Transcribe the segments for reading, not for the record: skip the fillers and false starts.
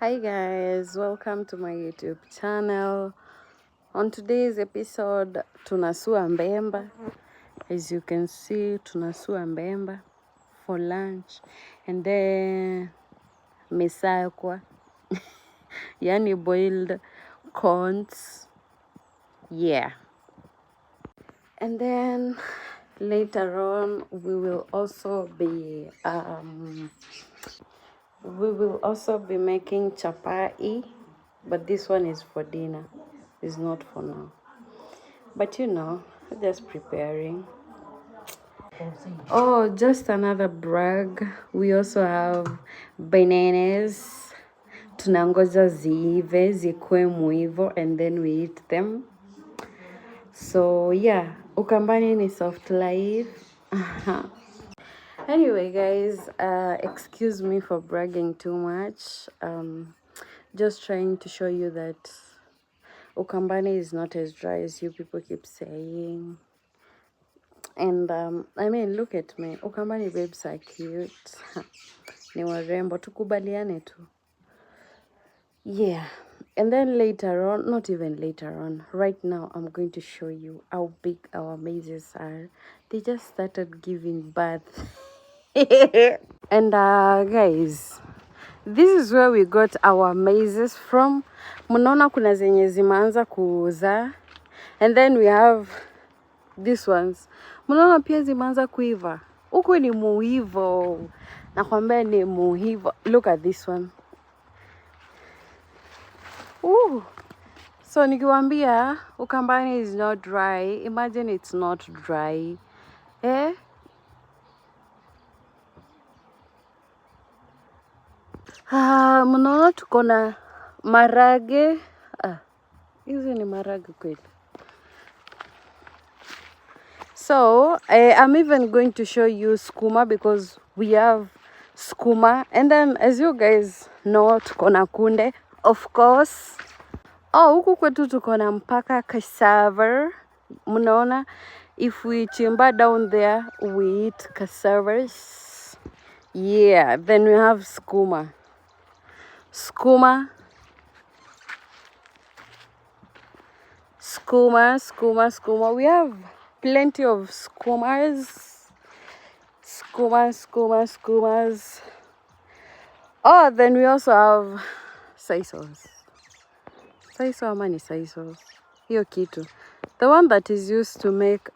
Hi guys, welcome to my YouTube channel. On today's episode, tunasua mbemba. As you can see, tunasua mbemba for lunch. And then misakwa, yani boiled corns. Yeah. And then later on, we will also be making chapai, but this one is for dinner. It's not for now. But just preparing. Oh, just another brag. We also have bananas. Tunangoja ziive, zikue muivo, and then we eat them. So yeah, Ukambani ni soft life. Anyway, guys, excuse me for bragging too much. Just trying to show you that Ukambani is not as dry as you people keep saying. And look at me. Ukambani babes are cute. Ni warembo, tukubaliane tu. Yeah. And then later on, not even later on, right now I'm going to show you how big our mazes are. They just started giving birth. And guys, this is where we got our mazes from. Mnaona kuna zenye zimeanza kuzaa. And then we have these ones. Mnaona pia zimeanza kuiva. Huku ni muivo. Nakwambia ni muivo. Look at this one. Ooh. So nikiwaambia Ukambani is not dry. Imagine it's not dry. Mnaona tuko na marage. Hizi ni marage kweli. So, I'm even going to show you skuma because we have skuma. And then, as you guys know, tuko na kunde, of course. Huku kwetu tuko na mpaka cassava. Mnaona, if we chimba down there, we eat cassavas. Yeah, then we have skuma. Skuma. We have plenty of skumas. Skumas. Oh, then we also have saisos. Saiso ama ni saisos. Hiyo kitu. The one that is used to make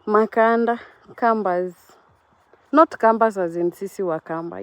makanda, kambas. Not kambas as in sisi wa kamba,